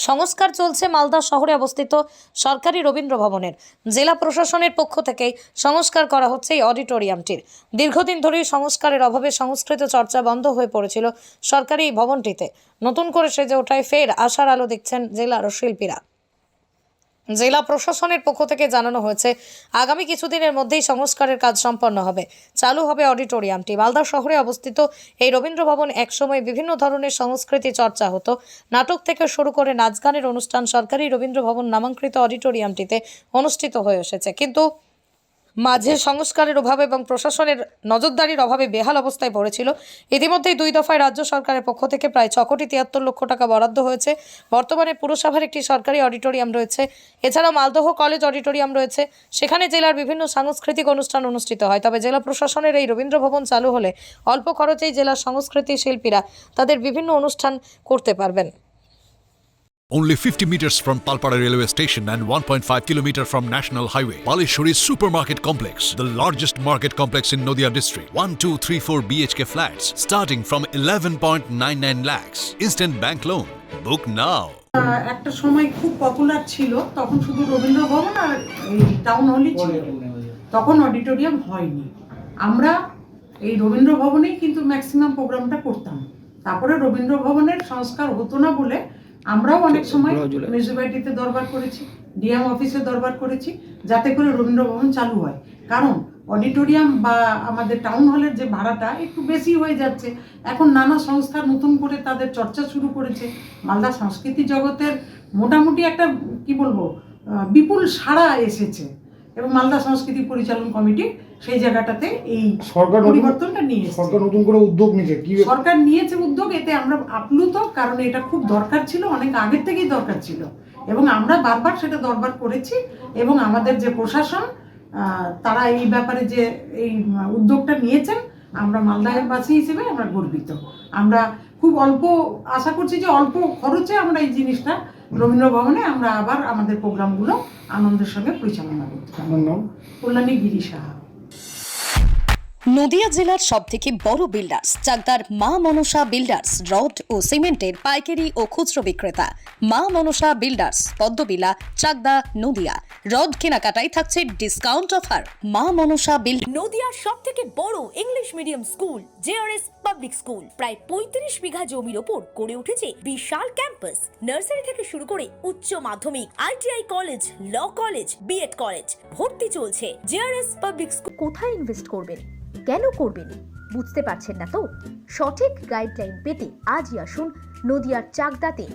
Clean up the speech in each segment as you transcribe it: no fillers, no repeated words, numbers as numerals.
সংস্কার চলছে মালদা শহরে অবস্থিত সরকারি রবীন্দ্র ভবনের। জেলা প্রশাসনের পক্ষ থেকে সংস্কার করা হচ্ছে এই অডিটোরিয়ামটির। দীর্ঘদিন ধরেই সংস্কারের অভাবে সংস্কৃত চর্চা বন্ধ হয়ে পড়েছিল সরকারি এই ভবনটিতে। নতুন করে সেজে ওঠায় ফের আশার আলো দেখছেন জেলার শিল্পীরা। জেলা প্রশাসনের পক্ষ থেকে জানানো হয়েছে আগামী কিছুদিনের মধ্যেই সংস্কারের কাজ সম্পন্ন হবে, চালু হবে অডিটোরিয়ামটি। মালদা শহরে অবস্থিত এই রবীন্দ্র ভবন একসময় বিভিন্ন ধরনের সংস্কৃতি চর্চা হতো, নাটক থেকে শুরু করে নাচ গানের অনুষ্ঠান সরকারি রবীন্দ্র ভবন নামাঙ্কিত অডিটোরিয়ামটিতে অনুষ্ঠিত হয়ে এসেছে। কিন্তু মাঝে সংস্কারের অভাবে এবং প্রশাসনের নজরদারির অভাবে বেহাল অবস্থায় পড়েছিল। ইতিমধ্যেই 2 দফায় রাজ্য সরকারের পক্ষ থেকে প্রায় 6 কোটি 73 লক্ষ টাকা বরাদ্দ হয়েছে। বর্তমানে পুরসভার একটি সরকারি অডিটোরিয়াম রয়েছে, এছাড়াও মালদহ কলেজ অডিটোরিয়াম রয়েছে, সেখানে জেলার বিভিন্ন সাংস্কৃতিক অনুষ্ঠান অনুষ্ঠিত হয়। তবে জেলা প্রশাসনের এই রবীন্দ্র ভবন চালু হলে অল্প খরচেই জেলার সংস্কৃতি শিল্পীরা তাদের বিভিন্ন অনুষ্ঠান করতে পারবেন। Only 50 meters from Palpara railway station and 1.5 kilometer from National Highway, Palishuri Supermarket Complex, the largest market complex in Noida district. 1, 2, 3, 4 BHK flats starting from 11.99 lakhs. Instant bank loan. Book now. একটা সময় খুব popular ছিল, তখন শুধু রবীন্দ্র ভবন আর এই town হলই ছিল, তখন অডিটোরিয়াম হয়নি। আমরা এই রবীন্দ্র ভবনেই কিন্তু ম্যাক্সিমাম প্রোগ্রামটা করতাম। তারপরে রবীন্দ্র ভবনের সংস্কার হতো না বলে আমরাও অনেক সময় মিউনিসিপ্যালিটিতে দরবার করেছি, ডিএম অফিসে দরবার করেছি, যাতে করে রবীন্দ্র ভবন চালু হয়। কারণ অডিটোরিয়াম বা আমাদের টাউন হলের যে ভাড়াটা একটু বেশি হয়ে যাচ্ছে। এখন নানা সংস্থা নতুন করে তাদের চর্চা শুরু করেছে। মালদা সংস্কৃতি জগতের মোটামুটি একটা কি বলবো বিপুল সাড়া এসেছে, এবং মালদা সংস্কৃতি পরিচালন কমিটি সেই জায়গাটাতে এই পরিবর্তনটা নিয়ে সরকার নতুন করে উদ্যোগ নিয়েছে। কি সরকার নিয়েছে উদ্যোগ, এতে আমরা আপ্লুত, কারণ এটা খুব দরকার ছিল, অনেক আগের থেকেই দরকার ছিল, এবং আমরা বারবার সেটা দরবার করেছি। এবং আমাদের যে প্রশাসন তারা এই ব্যাপারে যে এই উদ্যোগটা নিয়েছেন, আমরা মালদাবাসী হিসেবে আমরা গর্বিত। আমরা খুব অল্প আশা করছি যে অল্প খরচে আমরা এই জিনিসটা রবীন্দ্র ভবনে আমরা আবার আমাদের প্রোগ্রামগুলো আনন্দের সঙ্গে পরিচালনা করতে পারব। কল্যাণী গিরি সাহা। নদিয়া জেলার সবথেকে বড় বিল্ডার্স চাকদার মা মনসা বিল্ডার্স, রড ও সিমেন্টের পাইকারি ও খুচরো বিক্রেতা। মা মনসা বিল্ডার্স, পদ্মবিলা, চাকদা, নদিয়া। রড কেনাকাটায় থাকছে ডিসকাউন্ট অফার। মা মনসা নদিয়ার সবথেকে বড় English medium school JRS public school, প্রায় 35 বিঘা জমির ওপর গড়ে উঠেছে বিশাল ক্যাম্পাস। নার্সারি থেকে শুরু করে উচ্চ মাধ্যমিক, ITI college, law college, B Ed college, ভর্তি চলছে। JRS public school. কোথায় ইনভেস্ট করবেন, কেন করবেন বুঝতে পারছেন না তো? সঠিক গাইডলাইন পেতে আজই আসুন নদিয়ার চাকদাতে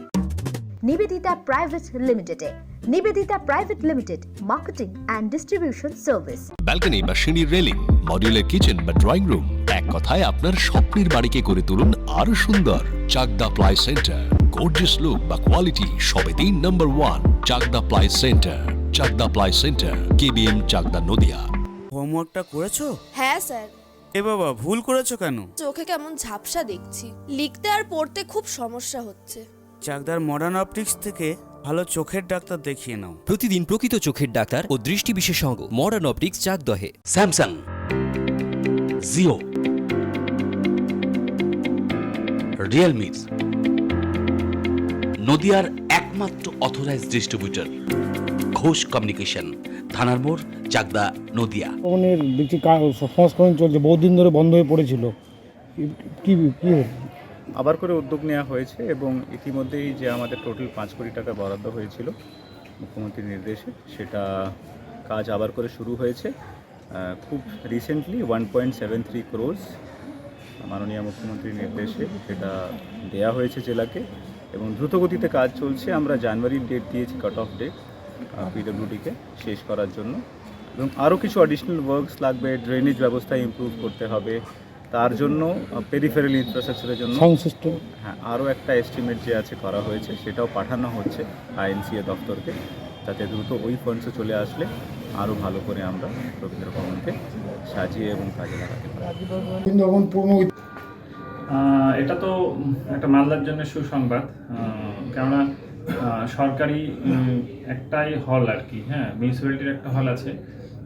নিবেদিতা প্রাইভেট লিমিটেডে। Nivedita private limited, marketing and distribution service. Balcony বা সিঁড়ির রেলিং, মডিউলার কিচেন বা ড্রয়িং রুম, এক কথায় আপনার স্বপ্নের বাড়িকে করে তুলুন আরো সুন্দর। Chakdah ply centre, gorgeous look বা কোয়ালিটি সবে 3 number 1 Chakdah ply centre. Chakdah ply centre, KBM, Chakdah, Nadia. হোমওয়ার্কটা করেছো? হ্যাঁ স্যার। এ বাবা, ভুল করেছো কেন? চোখে কেমন ঝাপসা দেখছি, লিখতে আর পড়তে খুব সমস্যা হচ্ছে। চাকদার মডার্ন অপটিক্স থেকে ভালো চোখের ডাক্তার দেখিয়ে নাও। প্রতিদিন প্রকৃত চোখের ডাক্তার ও দৃষ্টি বিশেষজ্ঞ মডার্ন অপটিক্স চাকদহে। স্যামসাং, জিও, রিয়েলমি, নদিয়ার একমাত্র অথরাইজড ডিস্ট্রিবিউটর ঘোষ কমিউনিকেশন, থানার মোড়, চাকদা, নদিয়া। ভবনের দেখছি সংস্করণ চলছে, বহুদিন ধরে বন্ধ হয়ে পড়েছিল। কি আবার করে উদ্যোগ নেওয়া হয়েছে, এবং ইতিমধ্যেই যে আমাদের টোটাল 5 কোটি টাকা বরাদ্দ হয়েছিল মুখ্যমন্ত্রীর নির্দেশে, সেটা কাজ আবার করে শুরু হয়েছে। খুব রিসেন্টলি 1.73 crores মাননীয় মুখ্যমন্ত্রীর নির্দেশে সেটা দেয়া হয়েছে জেলাকে, এবং দ্রুতগতিতে কাজ চলছে। আমরা জানুয়ারির ডেট দিয়েছি, কাট অফ ডেট পিডব্লিউডিকে শেষ করার জন্য, এবং আরও কিছু অ্যাডিশনাল ওয়ার্কস লাগবে। ড্রেনেজ ব্যবস্থা ইমপ্রুভ করতে হবে, তার জন্য পেরিফেরাল ইনফ্রাস্ট্রাকচারের জন্য হ্যাঁ আরও একটা এস্টিমেট যে আছে করা হয়েছে, সেটাও পাঠানো হচ্ছে আইএনসিএ দপ্তরকে, যাতে দ্রুত ওই ফান্ডসে চলে আসলে আরও ভালো করে আমরা রবীন্দ্র ভবনকে সাজিয়ে এবং কাজে লাগাতে পারি। এটা তো একটা মালদার জন্য সুসংবাদ, কেননা সরকারি একটাই হল আর কি, হ্যাঁ মিউনিসিপ্যালিটির একটা হল আছে,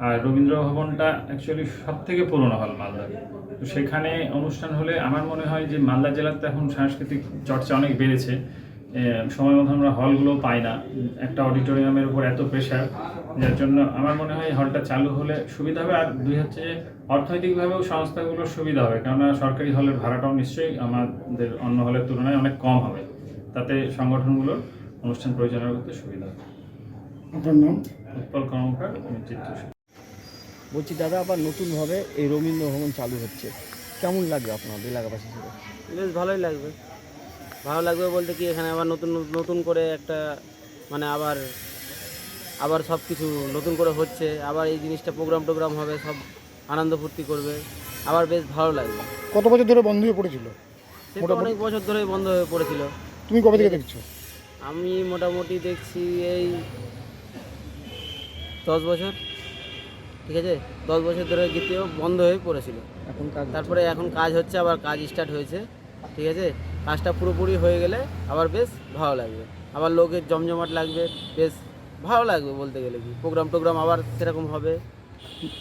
আর রবীন্দ্র ভবনটা অ্যাকচুয়ালি সব থেকে পুরোনো হল মালদার। তো সেখানে অনুষ্ঠান হলে আমার মনে হয় যে মালদা জেলাতে এখন সাংস্কৃতিক চর্চা অনেক বেড়েছে, সময় মতো আমরা হলগুলো পাই না, একটা অডিটোরিয়ামের উপর এত প্রেশার, যার জন্য আমার মনে হয় হলটা চালু হলে সুবিধা হবে। আর দুই হচ্ছে যে অর্থনৈতিকভাবেও সংস্থাগুলোর সুবিধা হবে, কেননা সরকারি হলের ভাড়াটাও নিশ্চয়ই আমাদের অন্য হলের তুলনায় অনেক কম হবে, তাতে সংগঠনগুলোর অনুষ্ঠান পরিচালনা করতে সুবিধা হবে। আপনার নাম? উৎপল কর্মকার, চিত্র। বলছি দাদা, আবার নতুনভাবে এই রবীন্দ্র ভবন চালু হচ্ছে, কেমন লাগবে আপনার এলাকাবাসী হিসেবে? বেশ ভালোই লাগবে। ভালো লাগবে বলতে কি, এখানে আবার নতুন নতুন করে একটা মানে আবার সব কিছু নতুন করে হচ্ছে, আবার এই জিনিসটা প্রোগ্রাম হবে, সব আনন্দ ফুর্তি করবে, আবার বেশ ভালো লাগবে। কত বছর ধরে বন্ধ হয়ে পড়েছিল? সেটা অনেক বছর ধরেই বন্ধ হয়ে পড়েছিল। তুমি কবে থেকে দেখছো? আমি মোটামুটি দেখছি এই 10 বছর, ঠিক আছে, 10 বছর ধরে গীতেও বন্ধ হয়ে পড়েছিল। এখন কাজ, তারপরে এখন কাজ হচ্ছে, আবার কাজ স্টার্ট হয়েছে, ঠিক আছে। কাজটা পুরোপুরি হয়ে গেলে আবার বেশ ভালো লাগবে, আবার লোকের জমজমাট লাগবে, বেশ ভালো লাগবে বলতে গেলে কি। প্রোগ্রাম আবার সেরকম হবে,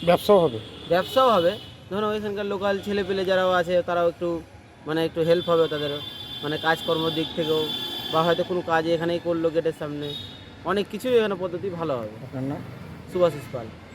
ব্যবসাও হবে। ব্যবসাও হবে। ধরো এখানকার লোকাল ছেলেপেলে যারাও আছে তারাও একটু হেল্প হবে তাদের, মানে কাজকর্মের দিক থেকেও, বা হয়তো কোনো কাজ এখানেই করলো গেটের সামনে, অনেক কিছুই এখানে পদ্ধতি ভালো হবে। আপনার নাম? সুভাষিস পাল।